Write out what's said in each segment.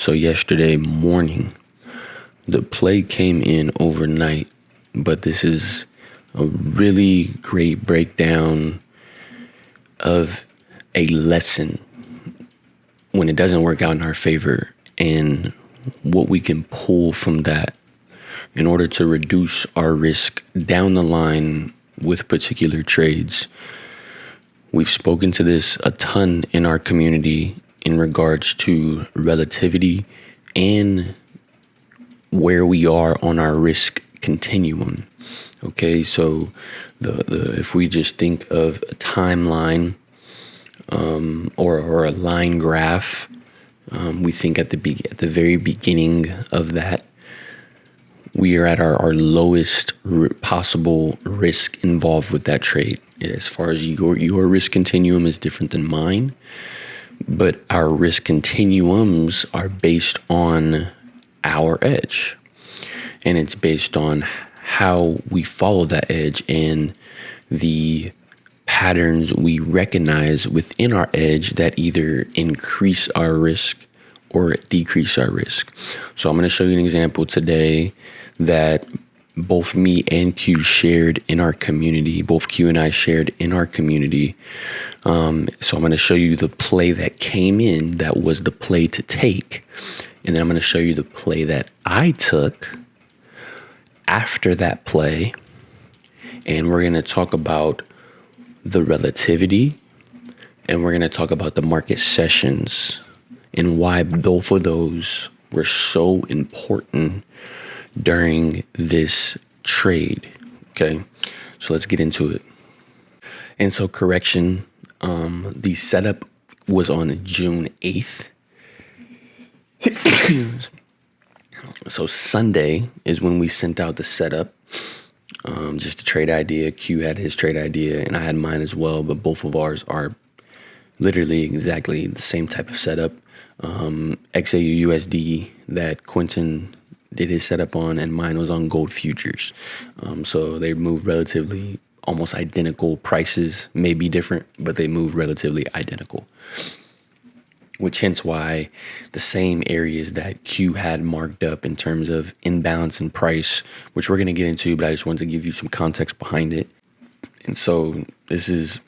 So yesterday morning, the play came in overnight, but this is a really great breakdown of a lesson when it doesn't work out in our favor and what we can pull from that in order to reduce our risk down the line with particular trades. We've spoken to this a ton in our community in regards to relativity and where we are on our risk continuum. Okay, so the if we just think of a timeline or a line graph, we think at the very beginning of that, we are at our lowest possible risk involved with that trade. As far as your risk continuum is different than mine, but our risk continuums are based on our edge, and it's based on how we follow that edge and the patterns we recognize within our edge that either increase our risk or decrease our risk. So I'm going to show you an example today that both me and Q shared in our community. Both Q and I shared in our community. So I'm going to show you the play that came in that was the play to take. And then I'm going to show you the play that I took after that play. And we're going to talk about the relativity, and we're going to talk about the market sessions and why both of those were so important during this trade. Okay, so let's get into it. And so correction, the setup was on June 8th. So Sunday is when we sent out the setup, just a trade idea. Q had his trade idea and I had mine as well, but both of ours are literally exactly the same type of setup. XAU USD that Quentin did his setup on, and mine was on gold futures. So they moved relatively almost identical. Prices may be different, but they moved relatively identical, which hence why the same areas that Q had marked up in terms of imbalance in price, which we're going to get into, but I just wanted to give you some context behind it. And so this is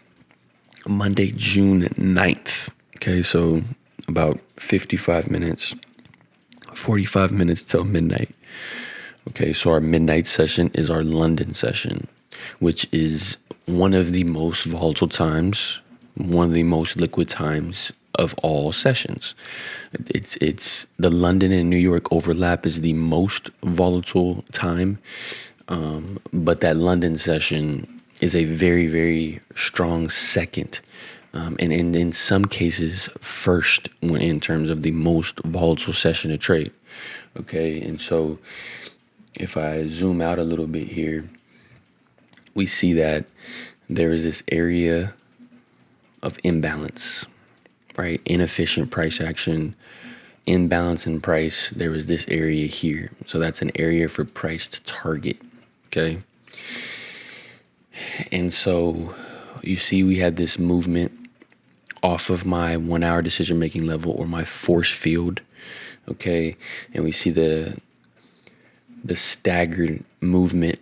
Monday, June 9th. Okay, so about 45 minutes till midnight. Okay, so our midnight session is our London session, which is one of the most volatile times, one of the most liquid times of all sessions. It's the London and New York overlap is the most volatile time, but that London session is a very, very strong second, and in some cases first when in terms of the most volatile session to trade. Okay, and so if I zoom out a little bit here, we see that there is this area of imbalance, right? Inefficient price action, imbalance in price. There was this area here. So that's an area for price to target, okay? And so you see we had this movement off of my 1 hour decision-making level, or my force field, okay? And we see the staggered movement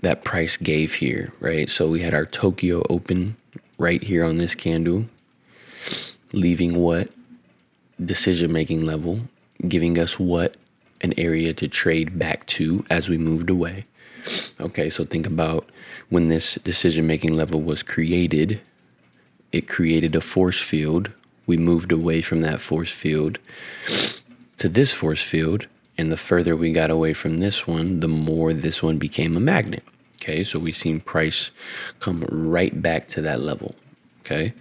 that price gave here, right? So we had our Tokyo open right here on this candle, leaving what? Decision-making level, giving us what? An area to trade back to as we moved away. Okay, so think about when this decision-making level was created, it created a force field. We moved away from that force field to this force field, and the further we got away from this one, the more this one became a magnet. Okay, so we've seen price come right back to that level. Okay,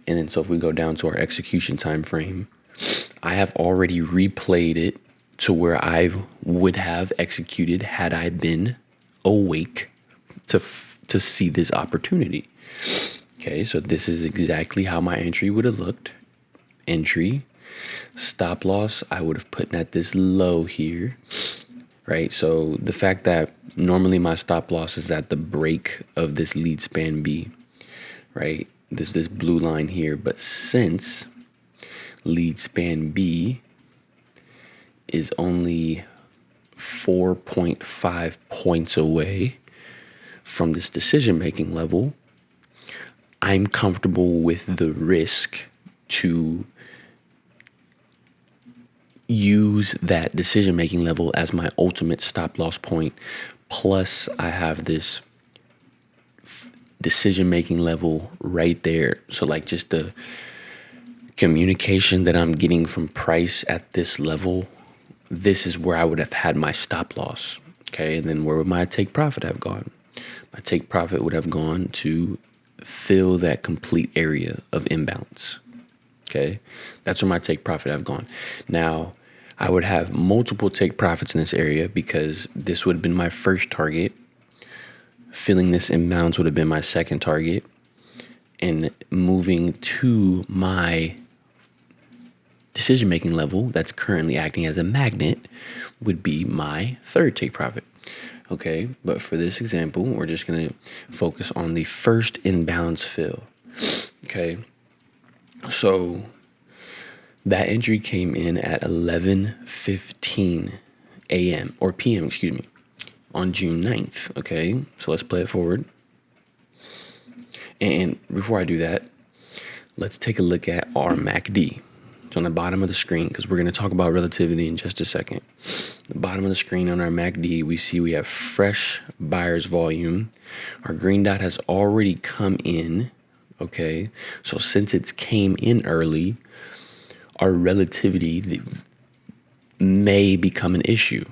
and then so if we go down to our execution time frame, I have already replayed it to where I would have executed had I been awake to see this opportunity. Okay, so this is exactly how my entry would have looked. Entry, stop loss, I would have put at this low here, right? So the fact that normally my stop loss is at the break of this lead span B, right? This blue line here, but since lead span B is only 4.5 points away from this decision-making level, I'm comfortable with the risk to use that decision-making level as my ultimate stop-loss point. Plus, I have this decision-making level right there. So like just the communication that I'm getting from price at this level, this is where I would have had my stop loss. Okay, and then where would my take profit have gone? My take profit would have gone to fill that complete area of imbalance. Okay, that's where my take profit have gone. Now, I would have multiple take profits in this area because this would have been my first target. Filling this imbalance would have been my second target. And moving to my decision-making level that's currently acting as a magnet would be my third take profit. Okay, but for this example, we're just going to focus on the first imbalance fill. Okay, so that entry came in at 11:15 a.m. or p.m., excuse me, on June 9th. Okay, so let's play it forward. And before I do that, let's take a look at our MACD. It's on the bottom of the screen because we're going to talk about relativity in just a second. The bottom of the screen on our MACD, we see we have fresh buyer's volume. Our green dot has already come in. Okay, so since it's came in early, our relativity may become an issue,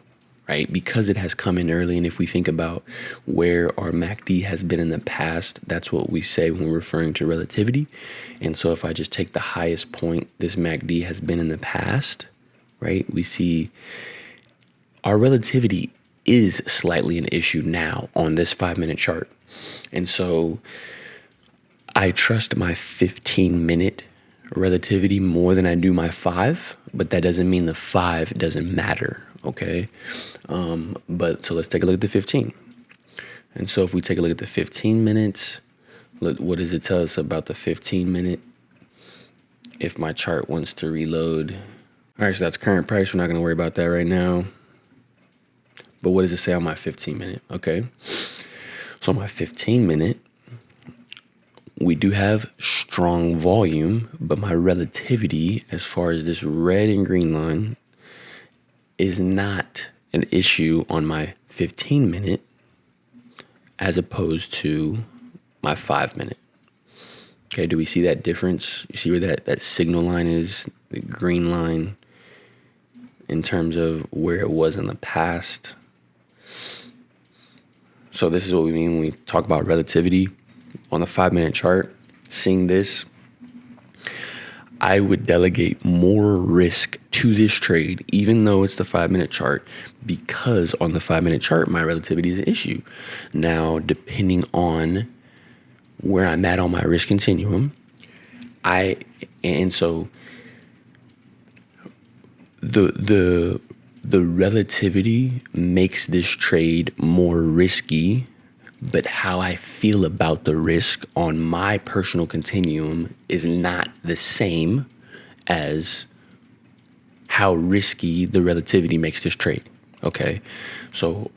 right? Because it has come in early. And if we think about where our MACD has been in the past, that's what we say when we're referring to relativity. And so if I just take the highest point this MACD has been in the past, right, we see our relativity is slightly an issue now on this 5-minute chart. And so I trust my 15-minute relativity more than I do my 5, but that doesn't mean the 5 doesn't matter. Okay, but so let's take a look at the 15. And so if we take a look at the 15 minutes, look, what does it tell us about the 15 minute? If my chart wants to reload. All right, so that's current price. We're not going to worry about that right now. But what does it say on my 15 minute? Okay, so on my 15 minute, we do have strong volume, but my relativity as far as this red and green line is not an issue on my 15 minute as opposed to my 5 minute. Okay, do we see that difference? You see where that signal line is, the green line, in terms of where it was in the past. So this is what we mean when we talk about relativity on the 5-minute chart. Seeing this, I would delegate more risk to this trade, even though it's the 5-minute chart, because on the 5-minute chart, my relativity is an issue. Now, depending on where I'm at on my risk continuum, so the relativity makes this trade more risky, but how I feel about the risk on my personal continuum is not the same as how risky the relativity makes this trade. Okay, so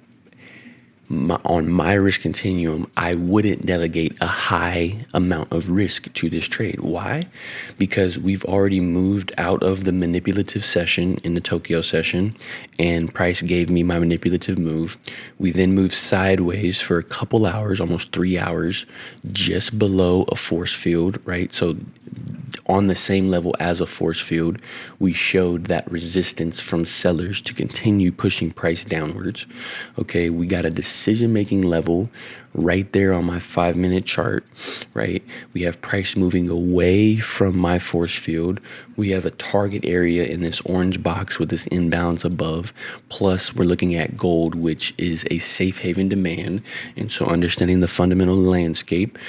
on my risk continuum, I wouldn't delegate a high amount of risk to this trade. Why? Because we've already moved out of the manipulative session in the Tokyo session, and price gave me my manipulative move. We then moved sideways for a couple hours, almost 3 hours, just below a force field, right? So on the same level as a force field, we showed that resistance from sellers to continue pushing price downwards. Okay, we got a decision-making level right there on my 5-minute chart, right? We have price moving away from my force field. We have a target area in this orange box with this imbalance above. Plus, we're looking at gold, which is a safe haven demand. And so understanding the fundamental landscape,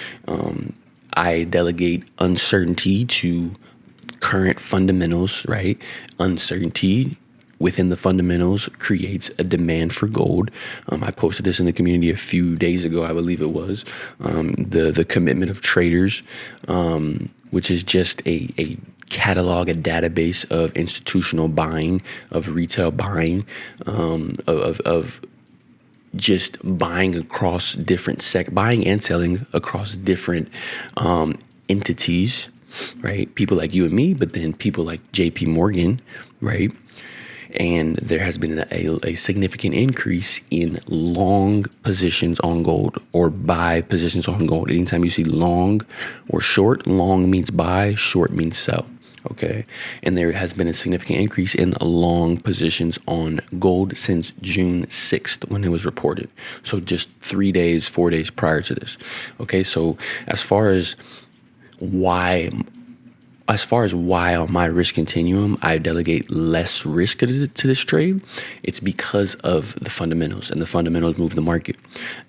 I delegate uncertainty to current fundamentals, right? Uncertainty within the fundamentals creates a demand for gold. I posted this in the community a few days ago, I believe it was. The commitment of traders, which is just a catalog, a database of institutional buying, of retail buying, of just buying across different buying and selling across different entities, right? People like you and me, but then people like JP Morgan, right? And there has been a significant increase in long positions on gold, or buy positions on gold. Anytime you see long or short, long means buy, short means sell. Okay. And there has been a significant increase in long positions on gold since June 6th when it was reported. So just 4 days prior to this. Okay. So as far as why on my risk continuum I delegate less risk to this trade, it's because of the fundamentals, and the fundamentals move the market.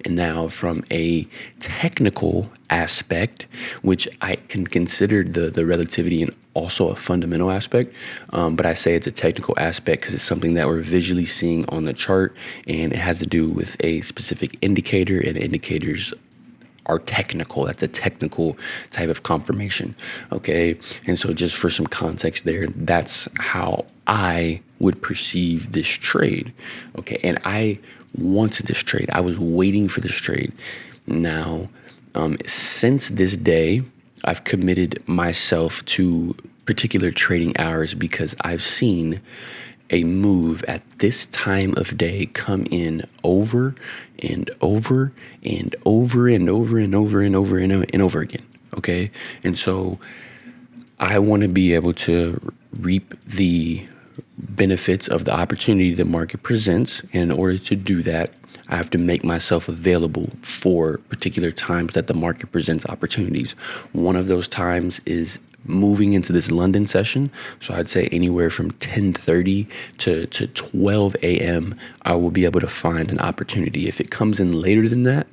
And now from a technical aspect, which I can consider the relativity and also a fundamental aspect, but I say it's a technical aspect because it's something that we're visually seeing on the chart, and it has to do with a specific indicator, and indicators are technical. That's a technical type of confirmation. Okay. And so just for some context there, that's how I would perceive this trade. Okay. And I wanted this trade. I was waiting for this trade. Now, since this day, I've committed myself to particular trading hours because I've seen a move at this time of day come in over and over and over and over and over and over and over again. Okay. And so I want to be able to reap the benefits of the opportunity the market presents. And in order to do that, I have to make myself available for particular times that the market presents opportunities. One of those times is moving into this London session. So I'd say anywhere from 10:30 to 12 a.m., I will be able to find an opportunity. If it comes in later than that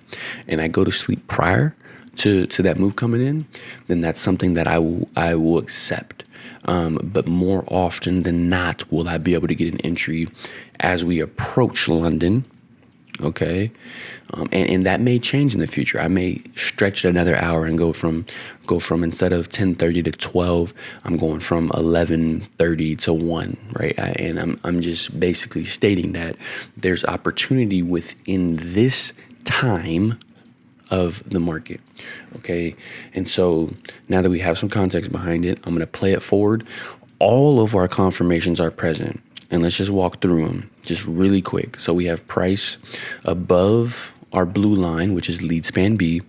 and I go to sleep prior to that move coming in, then that's something that I will accept. But more often than not, will I be able to get an entry as we approach London? Okay. And that may change in the future. I may stretch it another hour and go from instead of 10:30 to 12, I'm going from 11:30 to 1, right? And I'm just basically stating that there's opportunity within this time of the market. Okay. And so now that we have some context behind it, I'm going to play it forward. All of our confirmations are present. And let's just walk through them just really quick. So we have price above our blue line, which is lead span B.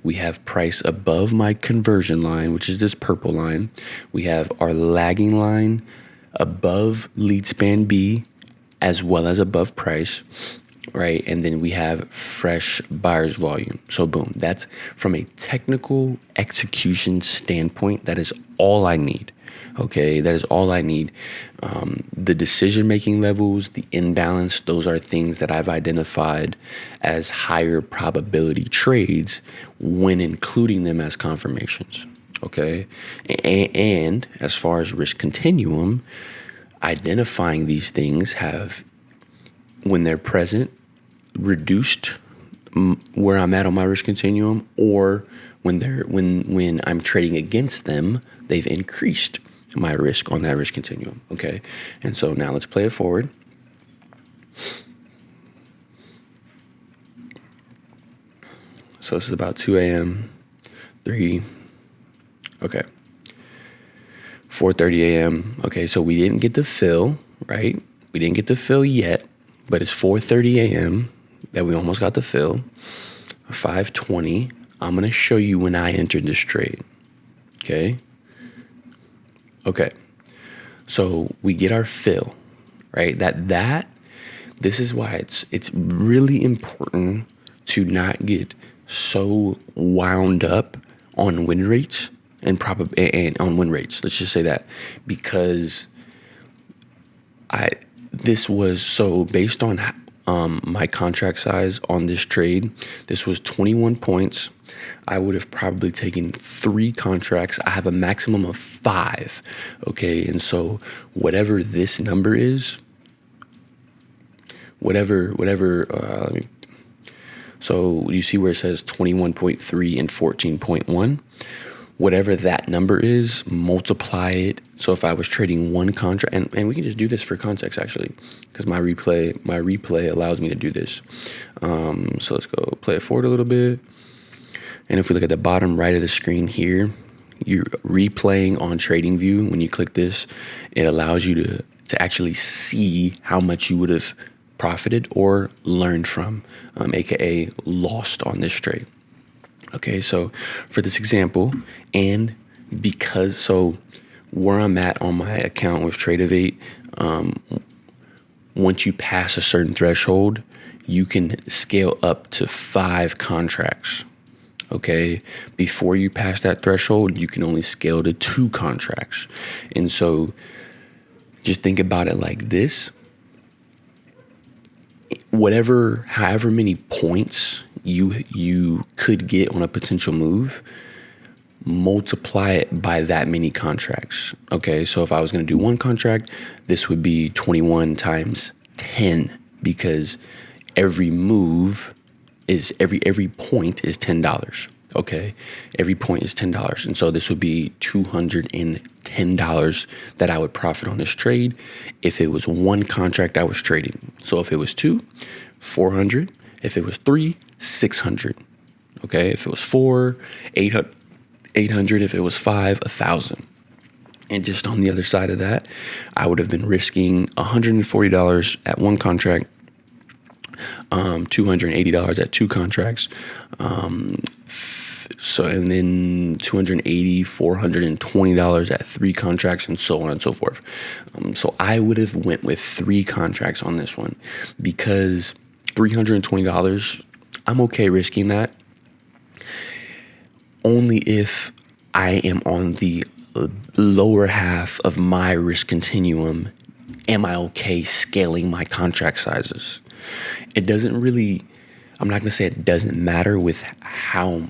We have price above my conversion line, which is this purple line. We have our lagging line above lead span B, as well as above price, right? And then we have fresh buyer's volume. So boom, that's from a technical execution standpoint, that is all I need. Okay, that is all I need. The decision-making levels, the imbalance, those are things that I've identified as higher probability trades when including them as confirmations. Okay, and as far as risk continuum, identifying these things have, when they're present, reduced where I'm at on my risk continuum, or when I'm trading against them, they've increased my risk on that risk continuum. Okay. And so now let's play it forward. So this is about 2 a.m., 3. Okay. 4:30 a.m. Okay. So we didn't get the fill, right? We didn't get the fill yet, but it's 4:30 a.m. that we almost got the fill. 5:20. I'm going to show you when I entered this trade. Okay. Okay, so we get our fill, right? This is why it's really important to not get so wound up on win rates and on win rates. Let's just say that, because this was so based on my contract size on this trade. This was 21 points. I would have probably taken 3 contracts. I have a maximum of 5. Okay. And so whatever this number is, so you see where it says 21.3 and 14.1, whatever that number is, multiply it So if I was trading one contract, and we can just do this for context actually, because my replay allows me to do this. So let's go play it forward a little bit. And if we look at the bottom right of the screen here, you're replaying on TradingView. When you click this, it allows you to actually see how much you would have profited or learned from, aka lost on this trade. Okay, so for this example, and so where I'm at on my account with Tradeovate, once you pass a certain threshold, you can scale up to 5 contracts. Okay, before you pass that threshold, you can only scale to 2 contracts. And so just think about it like this. However many points you could get on a potential move, multiply it by that many contracts. Okay, so if I was going to do one contract, this would be 21 times 10, because every move is every point is $10. Okay, every point is $10, and so this would be $210 that I would profit on this trade if it was one contract I was trading. So if it was 2, 400. If it was 3, 600. Okay, if it was 4, 800. If it was 5, 1,000. And just on the other side of that, I would have been risking $140 at one contract, $280 at 2 contracts, and then $280, $420 at 3 contracts, and so on and so forth. So I would have went with 3 contracts on this one, because $320, I'm okay risking that. Only if I am on the lower half of my risk continuum am I okay scaling my contract sizes. It doesn't really, I'm not going to say it doesn't matter with how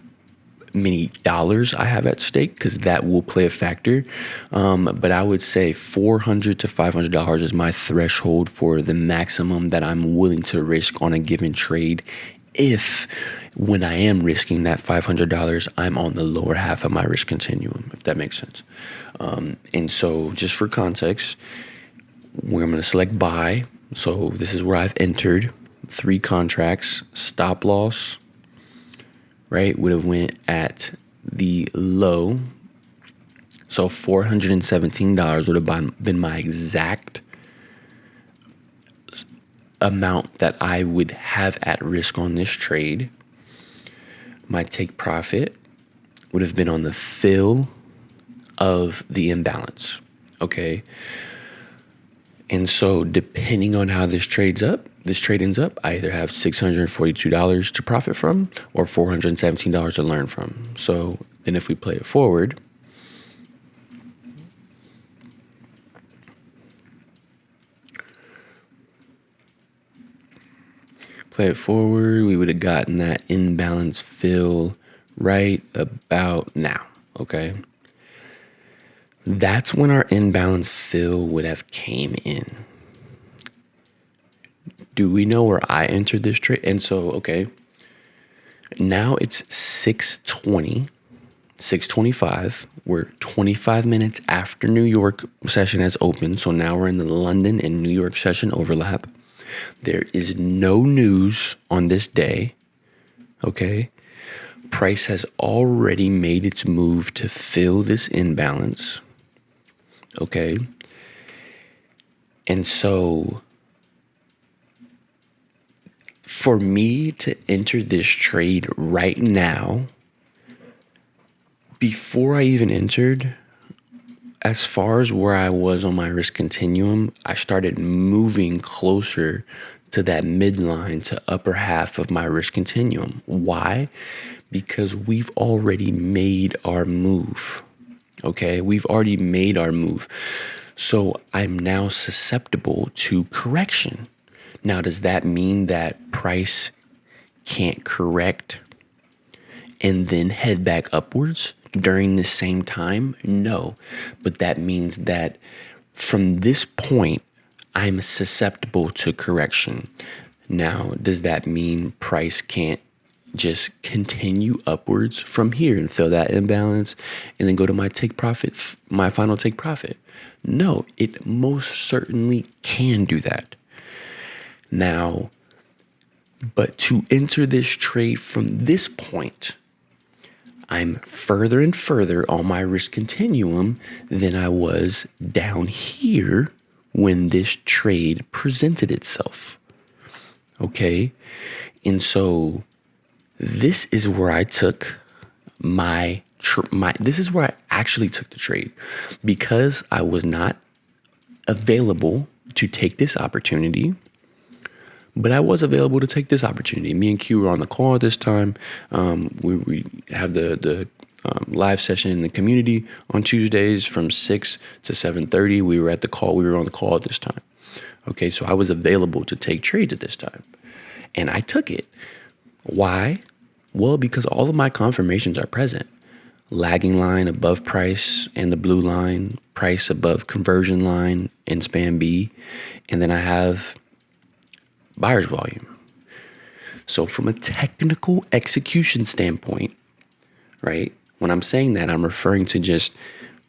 many dollars I have at stake, because that will play a factor. But I would say $400 to $500 is my threshold for the maximum that I'm willing to risk on a given trade, if when I am risking that $500, I'm on the lower half of my risk continuum, if that makes sense. And so just for context, I'm going to select buy. So this is where I've entered 3 contracts. Stop loss, right, would have went at the low. So $417 would have been my exact amount that I would have at risk on this trade. My take profit would have been on the fill of the imbalance. Okay. And so depending on how this trade ends up, I either have $642 to profit from or $417 to learn from. So then if we play it forward, we would have gotten that imbalance fill right about now. Okay. That's when our imbalance fill would have came in. Do we know where I entered this trade? And so, okay, now it's 6:20, 6:25. We're 25 minutes after New York session has opened. So now we're in the London and New York session overlap. There is no news on this day. Okay. Price has already made its move to fill this imbalance. Okay. And so for me to enter this trade right now, before I even entered, as far as where I was on my risk continuum, I started moving closer to that midline to upper half of my risk continuum. Why? Because we've already made our move. Okay, we've already made our move. So I'm now susceptible to correction. Now, does that mean that price can't correct and then head back upwards during the same time? No, but that means that from this point, I'm susceptible to correction. Now, does that mean price can't just continue upwards from here and fill that imbalance and then go to my take profit, my final take profit. No, it most certainly can do that. Now, but to enter this trade from this point, I'm further and further on my risk continuum than I was down here when this trade presented itself. Okay? And so this is where I took this is where I actually took the trade, because I was not available to take this opportunity, but I was available to take this opportunity. Me and Q were on the call at this time. We have the live session in the community on Tuesdays from 6 to 7:30. We were at the call. We were on the call at this time. Okay, so I was available to take trades at this time, and I took it. Why? Well, because all of my confirmations are present. Lagging line above price and the blue line, price above conversion line in span B, and then I have buyer's volume. So from a technical execution standpoint, right, when I'm saying that, I'm referring to just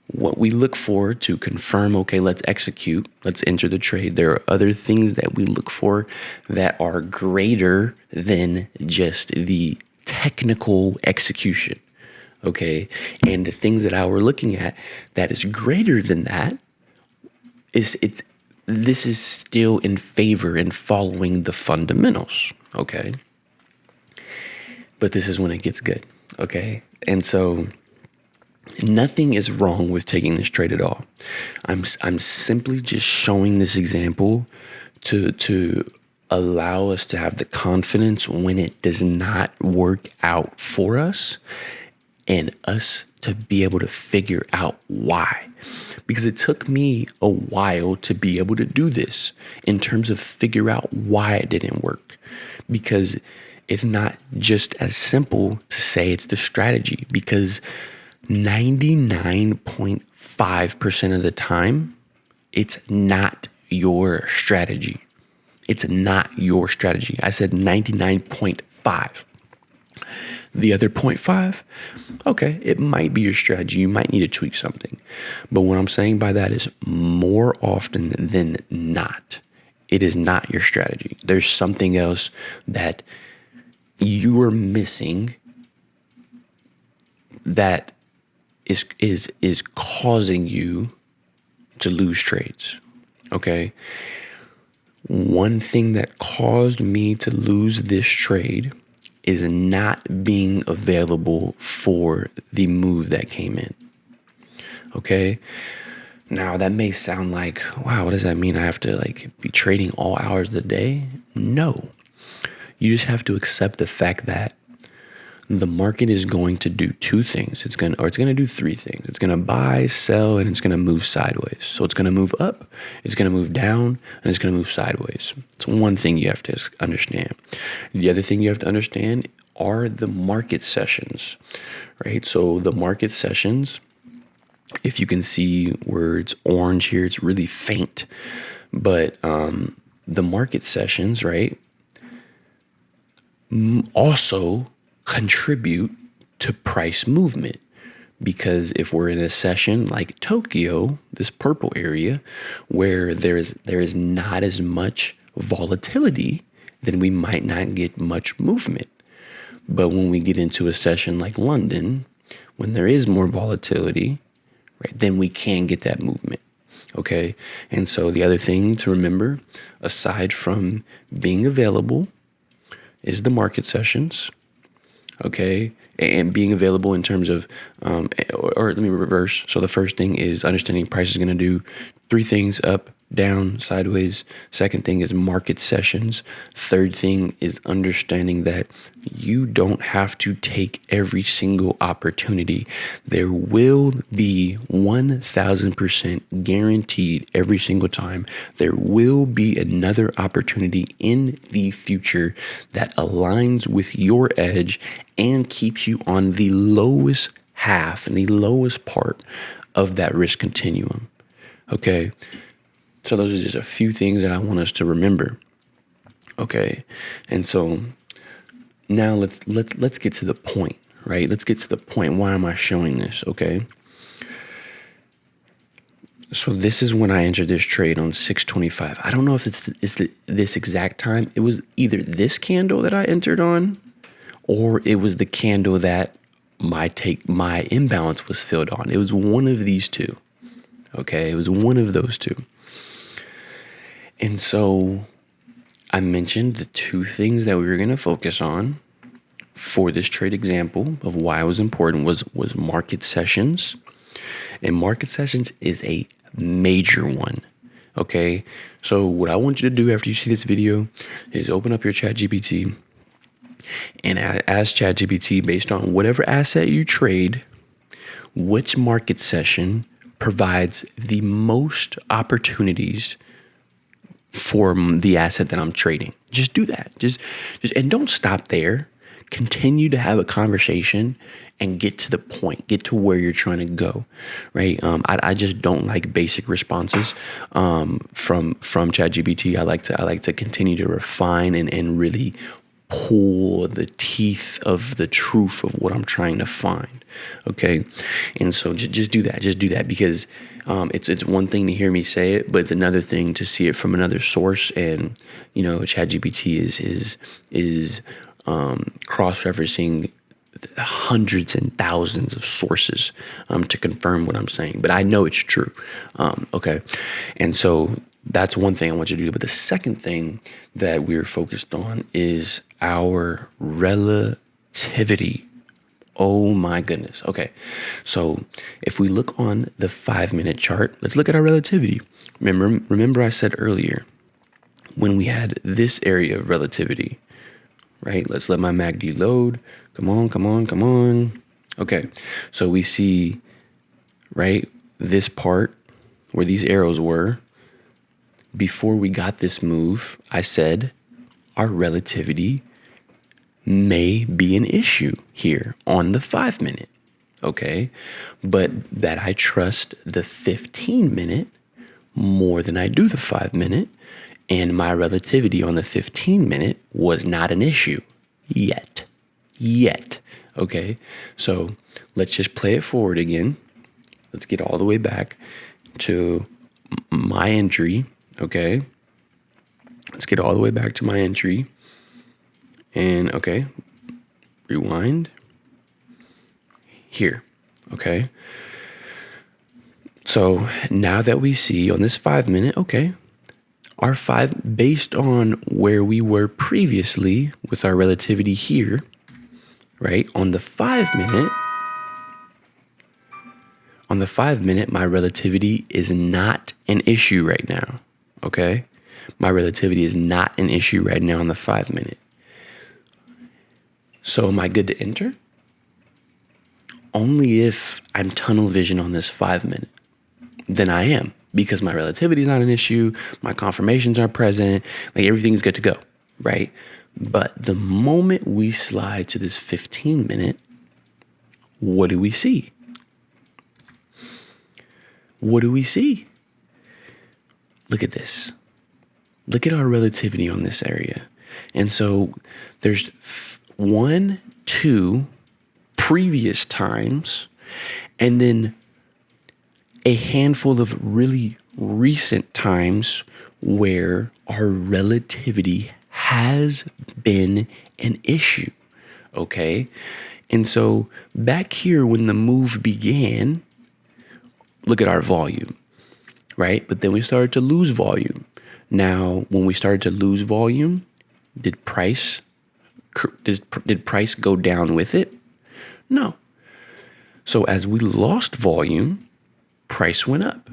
what we look for to confirm, okay, let's execute, let's enter the trade. There are other things that we look for that are greater than just the technical execution, okay? And the things that I were looking at that is greater than that this is still in favor in following the fundamentals, okay? But this is when it gets good, okay? And so nothing is wrong with taking this trade at all. I'm simply just showing this example to allow us to have the confidence when it does not work out for us, and us to be able to figure out why. Because it took me a while to be able to do this in terms of figure out why it didn't work. Because it's not just as simple to say it's the strategy, because 99.5% of the time, it's not your strategy. It's not your strategy. I said 99.5. The other 0.5, okay, it might be your strategy. You might need to tweak something. But what I'm saying by that is more often than not, it is not your strategy. There's something else that you are missing that is causing you to lose trades, okay? One thing that caused me to lose this trade is not being available for the move that came in, okay? Now, that may sound like, wow, what does that mean? I have to be trading all hours of the day? No. You just have to accept the fact that the market is going to do two things. It's going to do three things. It's going to buy, sell, and it's going to move sideways. So it's going to move up, it's going to move down, and it's going to move sideways. It's one thing you have to understand. The other thing you have to understand are the market sessions, right? So the market sessions, if you can see where it's orange here, it's really faint. But the market sessions, right, also contribute to price movement, because if we're in a session like Tokyo, this purple area, where there is not as much volatility, then we might not get much movement. But when we get into a session like London, when there is more volatility, right, then we can get that movement. Okay. And so the other thing to remember, aside from being available, is the market sessions. Okay, and being available in terms of, or let me reverse. So the first thing is understanding price is going to do three things: up, down, sideways. Second thing is market sessions. Third thing is understanding that you don't have to take every single opportunity. There will be 1,000% guaranteed every single time. There will be another opportunity in the future that aligns with your edge and keeps you on the lowest half and the lowest part of that risk continuum. Okay. So those are just a few things that I want us to remember. Okay. And so Now let's get to the point, right? Let's get to the point. Why am I showing this? Okay. So this is when I entered this trade on 625. I don't know if this exact time. It was either this candle that I entered on, or it was the candle that my imbalance was filled on. It was one of these two. Okay, it was one of those two. And so I mentioned the two things that we were going to focus on for this trade example of why it was important was market sessions. And market sessions is a major one. Okay, so what I want you to do after you see this video is open up your ChatGPT and ask ChatGPT, based on whatever asset you trade, which market session provides the most opportunities for the asset that I'm trading. Just do that. Just and don't stop there. Continue to have a conversation and get to the point, get to where you're trying to go, right? I just don't like basic responses from ChatGPT. I like to continue to refine and really pull the teeth of the truth of what I'm trying to find. Okay, and so just do that. Just do that, because it's one thing to hear me say it, but it's another thing to see it from another source. And ChatGPT is cross-referencing hundreds and thousands of sources to confirm what I'm saying, but I know it's true. Okay, and so that's one thing I want you to do. But the second thing that we're focused on is our relativity. Oh my goodness. Okay, so if we look on the 5-minute chart, let's look at our relativity. Remember I said earlier, when we had this area of relativity, right? Let's let my MACD load. Come on. Okay, so we see, right, this part where these arrows were. Before we got this move, I said our relativity may be an issue here on the 5-minute. Okay, but that I trust the 15-minute more than I do the 5-minute, and my relativity on the 15-minute was not an issue yet. Okay, so let's just play it forward again. Let's get all the way back to my entry. Okay, let's get all the way back to my entry. And okay, rewind here. Okay, so now that we see on this 5-minute, okay, our based on where we were previously with our relativity here, right, on the 5-minute, my relativity is not an issue right now. Okay, my relativity is not an issue right now on the 5-minute. So am I good to enter? Only if I'm tunnel vision on this 5-minute. Then I am, because my relativity is not an issue, my confirmations are present, like everything's good to go, right? But the moment we slide to this 15-minute, what do we see? What do we see? Look at this. Look at our relativity on this area. And so there's 1, 2 previous times, and then a handful of really recent times where our relativity has been an issue. Okay, and so back here when the move began, look at our volume, right? But then we started to lose volume. Now, when we started to lose volume, did price go down with it? No. So as we lost volume, price went up,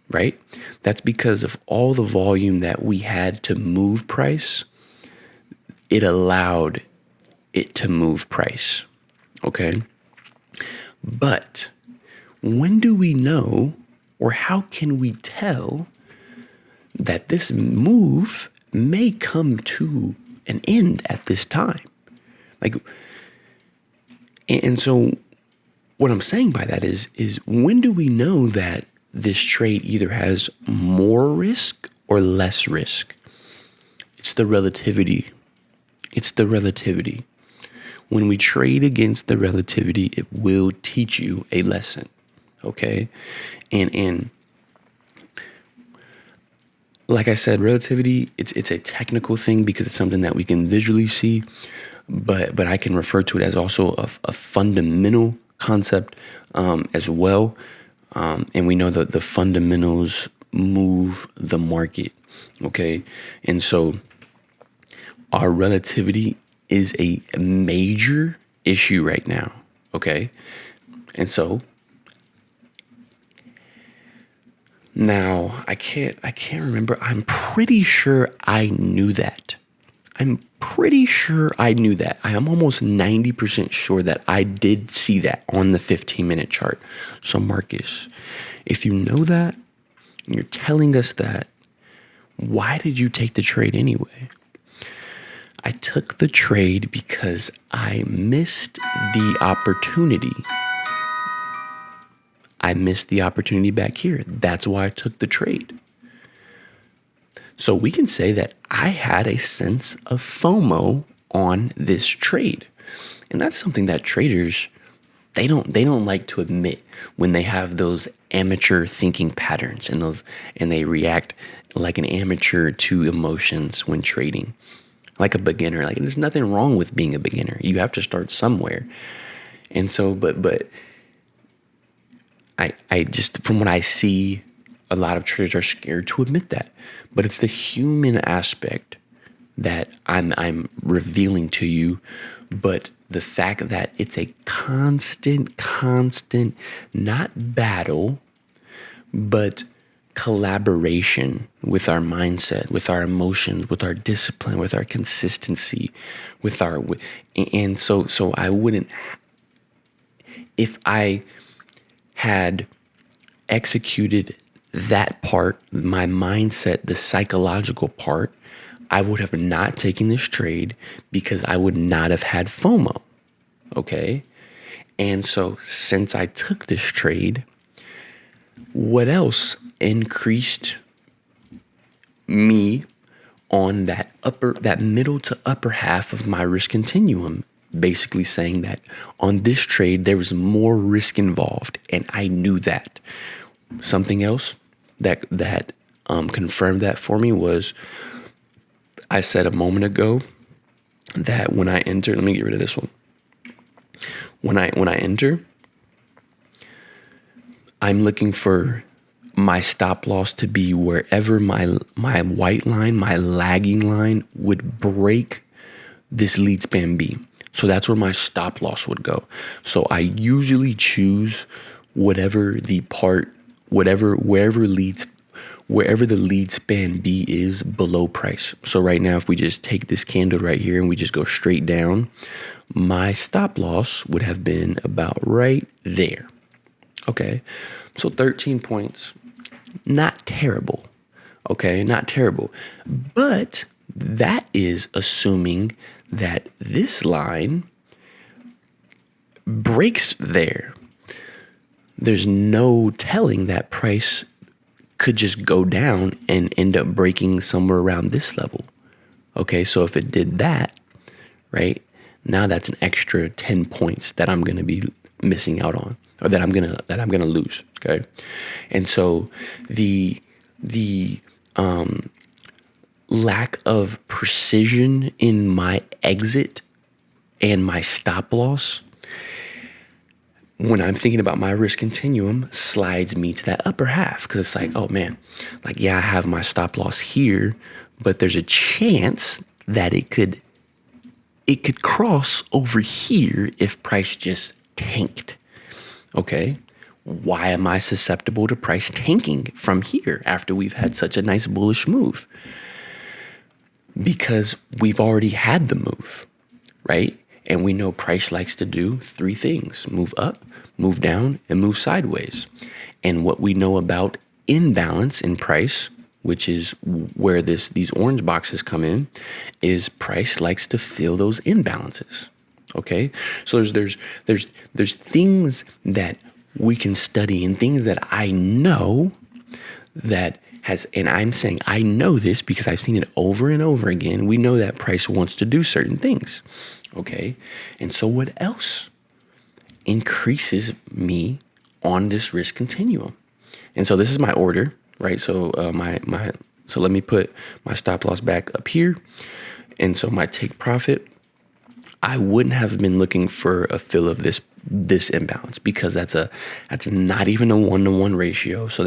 right? That's because of all the volume that we had to move price. It allowed it to move price, okay? But when do we know, or how can we tell that this move may come to an end at this time? Like, and so what I'm saying by that is when do we know that this trade either has more risk or less risk? It's the relativity. when we trade against the relativity, it will teach you a lesson. Okay. And like I said, relativity, it's a technical thing because it's something that we can visually see, but I can refer to it as also a fundamental concept as well. And we know that the fundamentals move the market. Okay. And so our relativity is a major issue right now. Okay. And so now I can't remember. I'm pretty sure I knew that. I am almost 90% sure that I did see that on the 15-minute chart. So Marcus, if you know that, and you're telling us that, why did you take the trade anyway? I took the trade because I missed the opportunity. Back here. That's why I took the trade. So we can say that I had a sense of FOMO on this trade. And that's something that traders, they don't like to admit when they have those amateur thinking patterns and they react like an amateur to emotions when trading. Like a beginner. Like there's nothing wrong with being a beginner. You have to start somewhere. And so but I just, from what I see, a lot of traders are scared to admit that. But it's the human aspect that I'm revealing to you. But the fact that it's a constant, not battle, but collaboration with our mindset, with our emotions, with our discipline, with our consistency, and so I wouldn't, if I had executed that part, my mindset, the psychological part, I would have not taken this trade because I would not have had FOMO. Okay. And so since I took this trade, what else increased me on that middle to upper half of my risk continuum? Basically saying that on this trade, there was more risk involved. And I knew that. Something else that confirmed that for me was, I said a moment ago that when I enter, let me get rid of this one. When I enter, I'm looking for my stop loss to be wherever my white line, my lagging line would break this lead span B. So that's where my stop loss would go. So I usually choose wherever the lead span B is below price. So right now, if we just take this candle right here and we just go straight down, my stop loss would have been about right there. Okay. So 13 points, not terrible. Okay. Not terrible, but that is assuming that this line breaks there. There's no telling that price could just go down and end up breaking somewhere around this level. Okay, so if it did that, right, now that's an extra 10 points that I'm going to be missing out on, or that I'm going to lose. Okay, and so the lack of precision in my exit and my stop loss, when I'm thinking about my risk continuum, slides me to that upper half, because it's like, oh man, like, yeah, I have my stop loss here, but there's a chance that it could cross over here if price just tanked. Okay, why am I susceptible to price tanking from here after we've had such a nice bullish move? Because we've already had the move, right? And we know price likes to do three things: move up, move down, and move sideways. And what we know about imbalance in price, which is where these orange boxes come in, is price likes to fill those imbalances. Okay? So there's things that we can study and things that I know that has, and I'm saying I know this because I've seen it over and over again. We know that price wants to do certain things. Okay. And so what else increases me on this risk continuum? And so this is my order, right? So so let me put my stop loss back up here. And so my take profit, I wouldn't have been looking for a fill of this imbalance, because that's not even a 1-to-1 ratio. So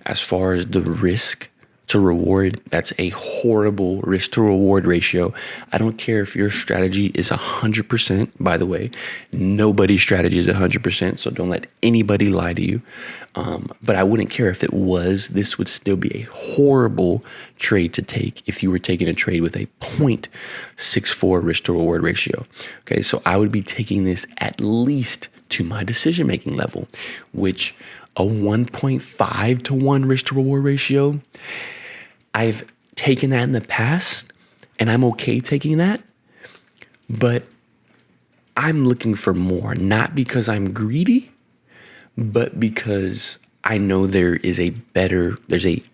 as far as the risk to reward, that's a horrible risk to reward ratio. I don't care if your strategy is 100%. By the way, nobody's strategy is 100%. So don't let anybody lie to you. But I wouldn't care if it was. This would still be a horrible trade to take if you were taking a trade with a 0.64 risk to reward ratio. Okay, so I would be taking this at least to my decision making level, which a 1.5 to 1 risk to reward ratio, I've taken that in the past and I'm okay taking that, but I'm looking for more, not because I'm greedy, but because I know there's a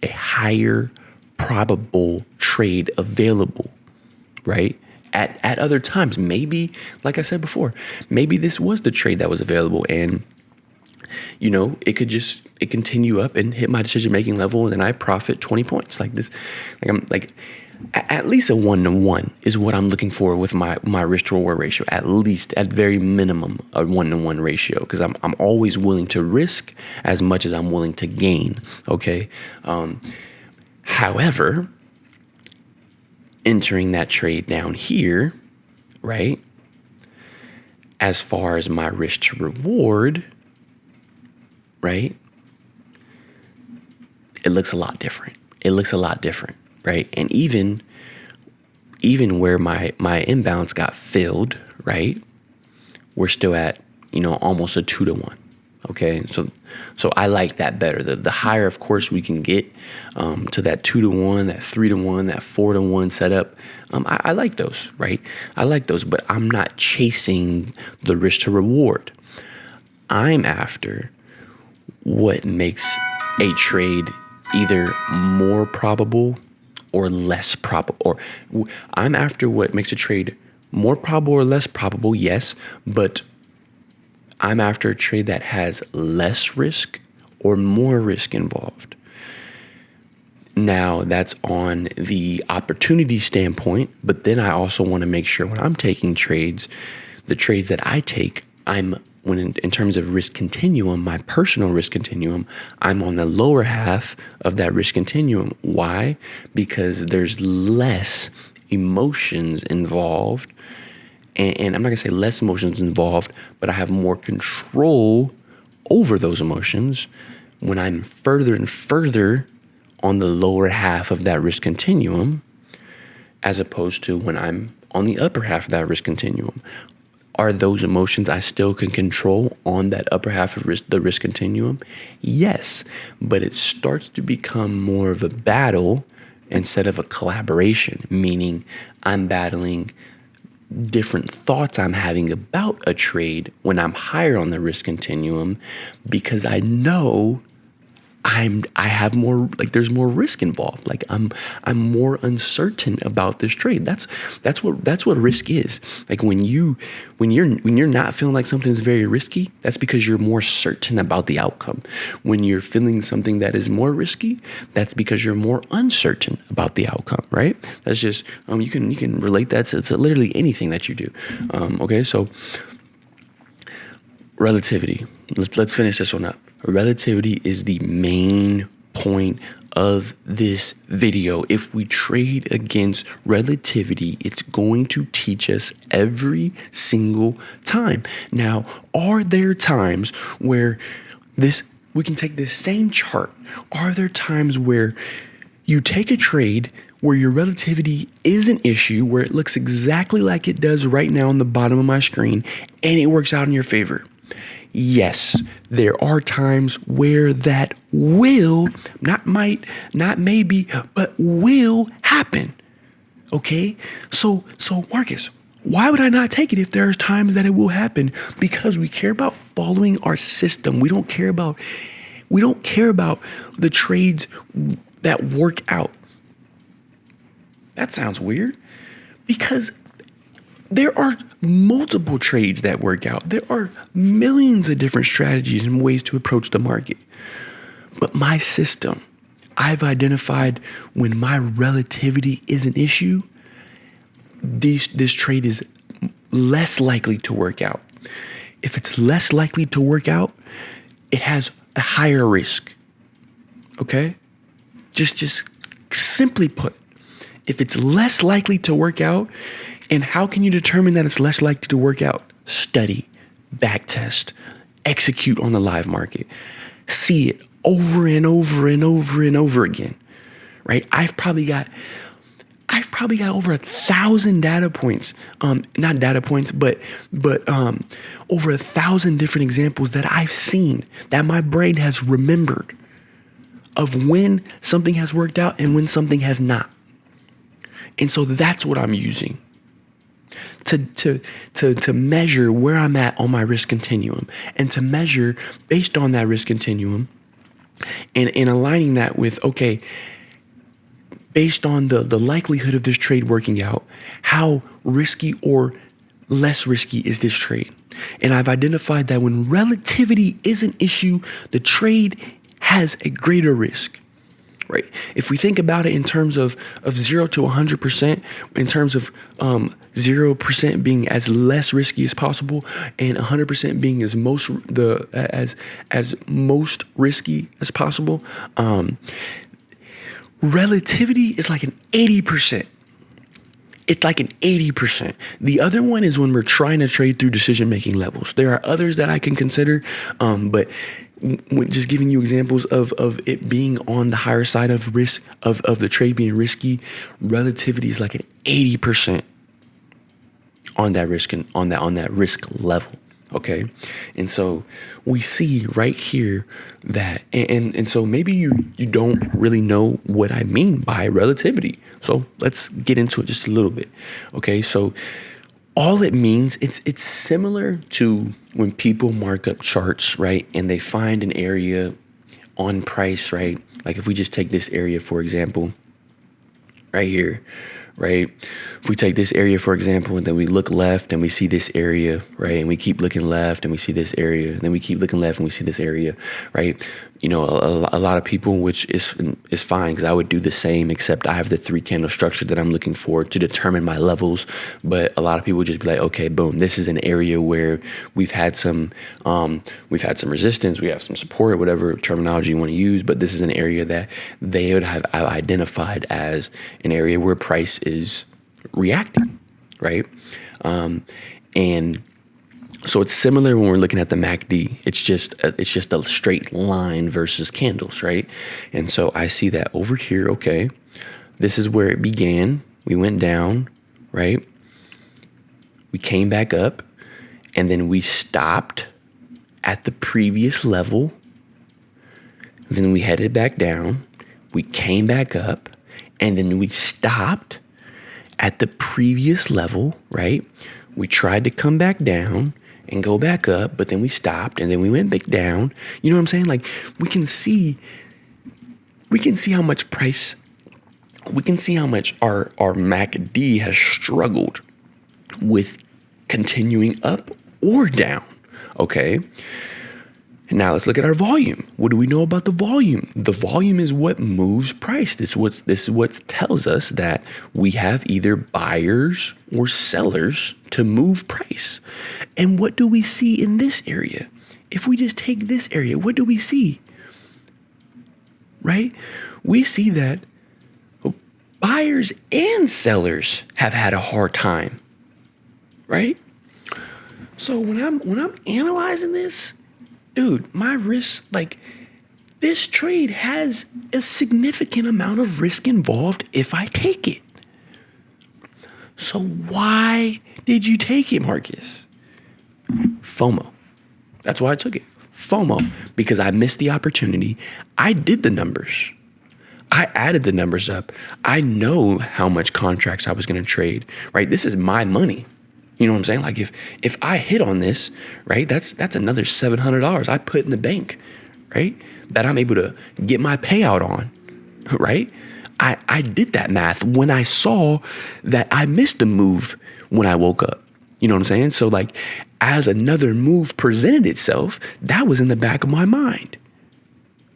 higher probable trade available, right? At other times, maybe, like I said before, maybe this was the trade that was available, and it could continue up and hit my decision making level, and then I profit 20 points like this. At least a 1-to-1 is what I'm looking for with my risk to reward ratio. At least, at very minimum, a 1-to-1 ratio, because I'm always willing to risk as much as I'm willing to gain. Okay. However, entering that trade down here, right? As far as my risk to reward, right? It looks a lot different. Right? And even where my imbalance got filled, right? We're still at, almost a 2-to-1. Okay. So I like that better. The higher, of course, we can get to that 2-to-1, that 3-to-1, that 4-to-1 setup. I like those, right? I like those, but I'm not chasing the risk to reward. I'm after what makes a trade either more probable or less probable. Or I'm after what makes a trade more probable or less probable, yes, but I'm after a trade that has less risk or more risk involved. Now, that's on the opportunity standpoint, but then I also want to make sure when I'm taking trades, the trades that I take, in terms of risk continuum, my personal risk continuum, I'm on the lower half of that risk continuum. Why? Because there's less emotions involved. And I'm not going to say less emotions involved, but I have more control over those emotions when I'm further and further on the lower half of that risk continuum, as opposed to when I'm on the upper half of that risk continuum. Are those emotions I still can control on that upper half of the risk continuum? Yes, but it starts to become more of a battle instead of a collaboration, meaning I'm battling different thoughts I'm having about a trade when I'm higher on the risk continuum, because I know I have more, like, there's more risk involved. Like I'm more uncertain about this trade. That's what risk is. Like when you're not feeling like something's very risky, that's because you're more certain about the outcome. When you're feeling something that is more risky, that's because you're more uncertain about the outcome, right? That's just you can relate that to literally anything that you do. Okay, so relativity. Let's finish this one up. Relativity is the main point of this video. If we trade against relativity, it's going to teach us every single time. Now, are there times where we can take this same chart? Are there times where you take a trade where your relativity is an issue, where it looks exactly like it does right now on the bottom of my screen, and it works out in your favor? Yes, there are times where that will, not might, not maybe, but will happen. Okay? So Marcus, why would I not take it if there's times that it will happen? Because we care about following our system. We don't care about the trades that work out. That sounds weird, because There are multiple trades that work out. There are millions of different strategies and ways to approach the market. But my system, I've identified when my relativity is an issue, this trade is less likely to work out. If it's less likely to work out, it has a higher risk. Okay? Just simply put, if it's less likely to work out, and how can you determine that it's less likely to work out? Study, backtest, execute on the live market, see it over and over and over and over again, right? I've probably got over 1,000 data points, not data points, but over 1,000 different examples that I've seen that my brain has remembered of when something has worked out and when something has not. And so that's what I'm using to measure where I'm at on my risk continuum, and to measure based on that risk continuum and aligning that with, okay, based on the likelihood of this trade working out, how risky or less risky is this trade? And I've identified that when relativity is an issue, the trade has a greater risk. Right? If we think about it in terms of 0 to 100%, in terms of 0% being as less risky as possible, and 100% being as most risky as possible, relativity is like an 80%. It's like an 80%. The other one is when we're trying to trade through decision-making levels. There are others that I can consider, but just giving you examples of it being on the higher side of risk, of the trade being risky, relativity is like an 80% on that risk and on that risk level. Okay. And so we see right here that, and so maybe you don't really know what I mean by relativity. So let's get into it just a little bit. Okay. So all it means, it's similar to when people mark up charts, right? And they find an area on price, right? Like if we just take this area, for example, right here, right? If we take this area, for example, and then we look left and we see this area, right? And we keep looking left and we see this area, and then we keep looking left and we see this area, right? You know, a lot of people, which is fine, because I would do the same, except I have the 3 candle structure that I'm looking for to determine my levels. But a lot of people just be like, okay, boom, this is an area where we've had some resistance, we have some support, whatever terminology you want to use. But this is an area that they would have identified as an area where price is reacting, right? And so it's similar when we're looking at the MACD. It's just a straight line versus candles, right? And so I see that over here, okay, this is where it began. We went down, right? We came back up, and then we stopped at the previous level. Then we headed back down. We came back up, and then we stopped at the previous level, right? We tried to come back down and go back up, but then we stopped, and then we went back down. You know what I'm saying? Like we can see how much price, we can see how much our MACD has struggled with continuing up or down. Okay. And now let's look at our volume. What do we know about the volume? The volume is what moves price. This is what tells us that we have either buyers or sellers to move price. And what do we see in this area? If we just take this area, what do we see? Right? We see that buyers and sellers have had a hard time. Right? So when I'm analyzing this, dude, my risk, like this trade has a significant amount of risk involved if I take it. So why did you take it, Marcus? FOMO. That's why I took it. FOMO, because I missed the opportunity. I did the numbers. I added the numbers up. I know how much contracts I was going to trade, right? This is my money. You know what I'm saying? Like if I hit on this, right, that's another $700 I put in the bank, right? That I'm able to get my payout on, right? I did that math when I saw that I missed a move when I woke up. You know what I'm saying? So like, as another move presented itself, that was in the back of my mind,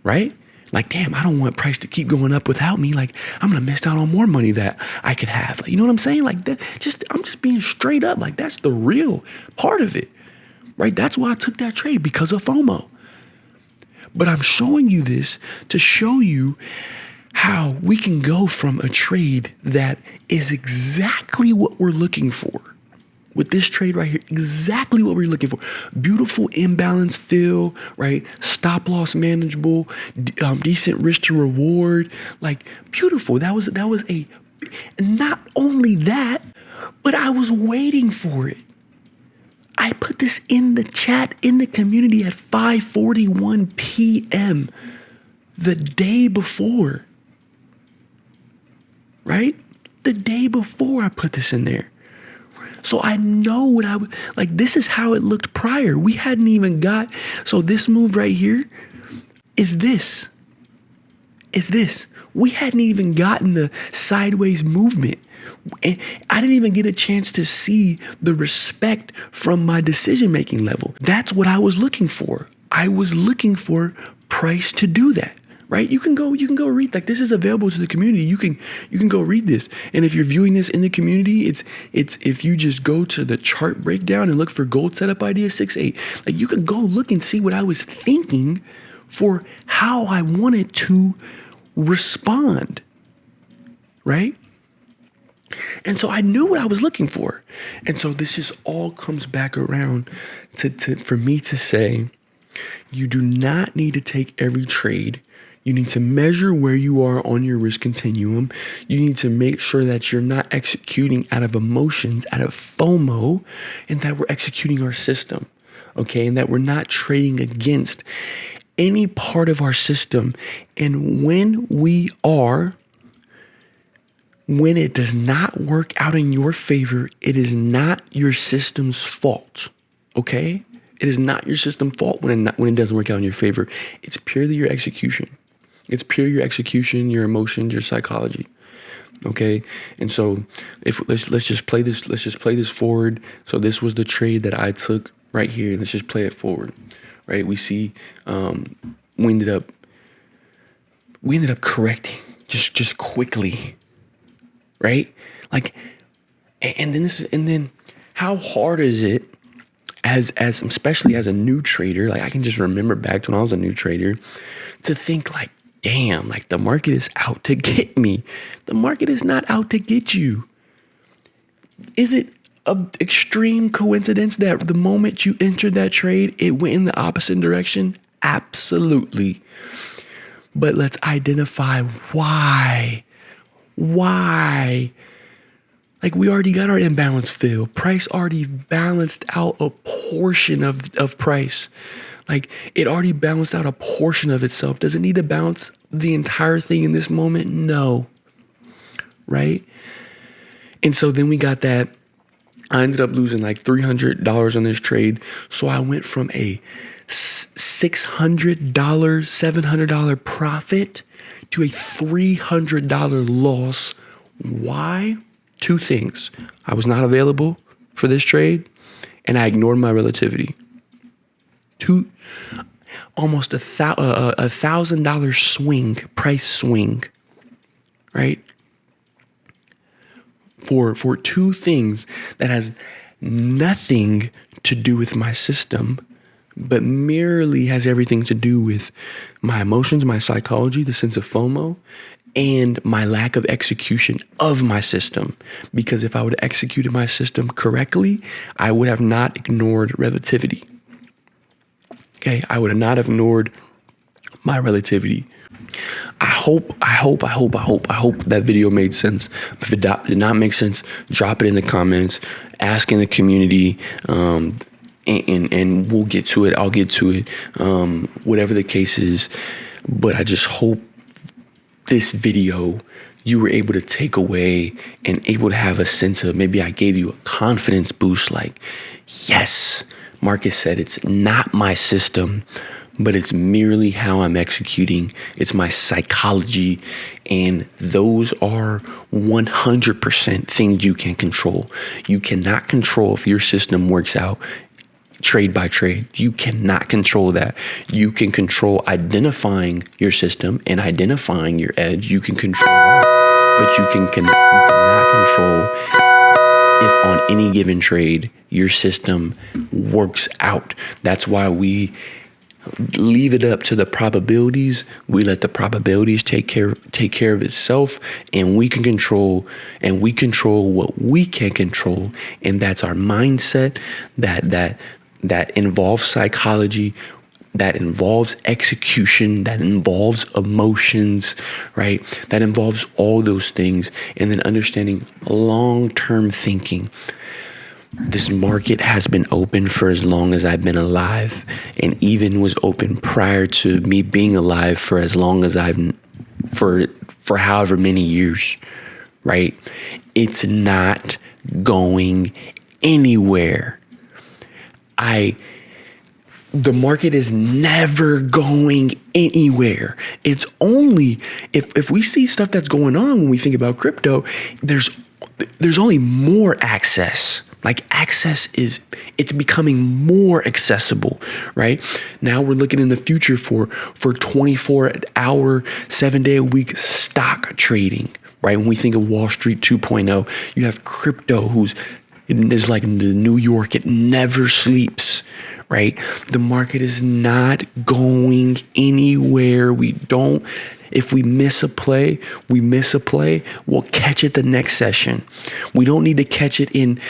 right? Like, damn, I don't want price to keep going up without me. Like, I'm going to miss out on more money that I could have. Like, you know what I'm saying? Like, I'm just being straight up. Like, that's the real part of it, right? That's why I took that trade, because of FOMO. But I'm showing you this to show you how we can go from a trade that is exactly what we're looking for. With this trade right here, exactly what we're looking for. Beautiful imbalance fill, right? Stop loss manageable, decent risk to reward, like beautiful. That was a, not only that, but I was waiting for it. I put this in the chat, in the community at 5:41 p.m. the day before, right? The day before I put this in there. So I know what I would, like, this is how it looked prior. We hadn't even got, so this move right here is this. We hadn't even gotten the sideways movement. And I didn't even get a chance to see the respect from my decision-making level. That's what I was looking for. I was looking for price to do that. Right? You can go read, like, this is available to the community. You can go read this. And if you're viewing this in the community, it's if you just go to the chart breakdown and look for gold setup idea 6-8, like, you can go look and see what I was thinking for how I wanted to respond. Right? And so I knew what I was looking for. And so this just all comes back around to for me to say, you do not need to take every trade. You need to measure where you are on your risk continuum. You need to make sure that you're not executing out of emotions, out of FOMO, and that we're executing our system, okay? And that we're not trading against any part of our system. And when it does not work out in your favor, it is not your system's fault, okay? It is not your system's fault when it doesn't work out in your favor. It's purely your execution. It's pure your execution, your emotions, your psychology. Okay, and so let's just play this forward. So this was the trade that I took right here. Let's just play it forward. Right, we see we ended up correcting just quickly. Right, like, and then how hard is it as especially as a new trader? Like, I can just remember back to when I was a new trader to think like, damn, like, the market is out to get me. The market is not out to get you. Is it an extreme coincidence that the moment you entered that trade, it went in the opposite direction? Absolutely. But let's identify why. Why? Like, we already got our imbalance fill. Price already balanced out a portion of price. Like, it already balanced out a portion of itself. Does it need to balance the entire thing in this moment? No. Right? And so then we got that. I ended up losing like $300 on this trade. So I went from a $600, $700 profit to a $300 loss. Why? Two things. I was not available for this trade, and I ignored my relativity. Almost $1,000 swing, price swing, right? For two things that has nothing to do with my system, but merely has everything to do with my emotions, my psychology, the sense of FOMO, and my lack of execution of my system. Because if I would have executed my system correctly, I would have not ignored relativity. Okay, I would not have ignored my relativity. I hope that video made sense. If it did not make sense, drop it in the comments, ask in the community, and we'll get to it. I'll get to it, whatever the case is. But I just hope this video you were able to take away and able to have a sense of, maybe I gave you a confidence boost, like, yes, Marcus said it's not my system, but it's merely how I'm executing. It's my psychology, and those are 100% things you can control. You cannot control if your system works out trade by trade. You cannot control that. You can control identifying your system and identifying your edge. You can control that, but you cannot control if on any given trade your system works out. That's why we leave it up to the probabilities. We let the probabilities take care of itself, and we control what we can control, and that's our mindset. That involves psychology, that involves execution, that involves emotions, right? That involves all those things. And then understanding long-term thinking. This market has been open for as long as I've been alive, and even was open prior to me being alive for as long as for however many years, right? It's not going anywhere. The market is never going anywhere. It's only if we see stuff that's going on when we think about crypto, there's only more access. Like it's becoming more accessible, right? Now we're looking in the future for 24-hour, 7-day-a-week stock trading, right? When we think of Wall Street 2.0, you have crypto is like the New York. It never sleeps, right? The market is not going anywhere. If we miss a play, we'll catch it the next session. We don't need to catch it in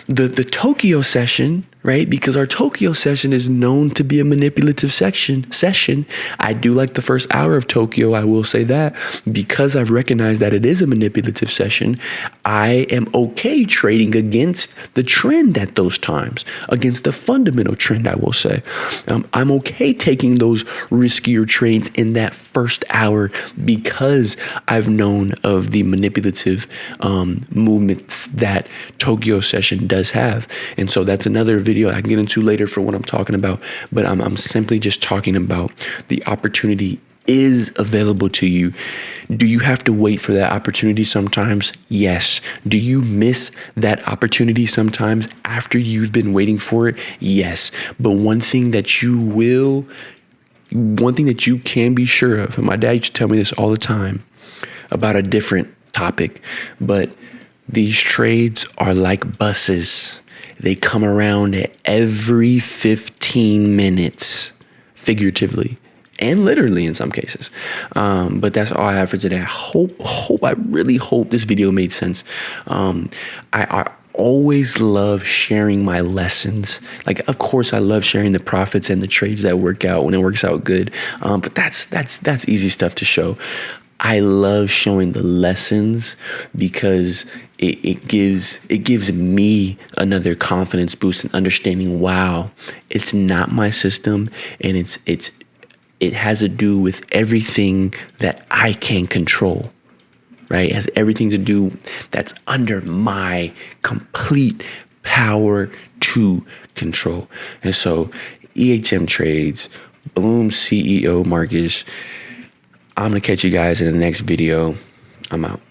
the Tokyo session, right? Because our Tokyo session is known to be a manipulative session. I do like the first hour of Tokyo, I will say that, because I've recognized that it is a manipulative session. I am okay trading against the trend at those times, against the fundamental trend, I will say. I'm okay taking those riskier trades in that first hour because I've known of the manipulative movements that Tokyo session does have. And so that's another video I can get into later for what I'm talking about, but I'm simply just talking about the opportunity is available to you. Do you have to wait for that opportunity sometimes? Yes. Do you miss that opportunity sometimes after you've been waiting for it? Yes. But one thing that you can be sure of, and my dad used to tell me this all the time about a different topic, but these trades are like buses. They come around every 15 minutes, figuratively and literally in some cases. But that's all I have for today. I really hope this video made sense. I always love sharing my lessons. Like, of course, I love sharing the profits and the trades that work out when it works out good. But that's easy stuff to show. I love showing the lessons because it gives me another confidence boost and understanding, wow, it's not my system, and it has to do with everything that I can control, right? It has everything to do that's under my complete power to control. And so EHM trades, Bloom CEO Marcus. I'm going to catch you guys in the next video. I'm out.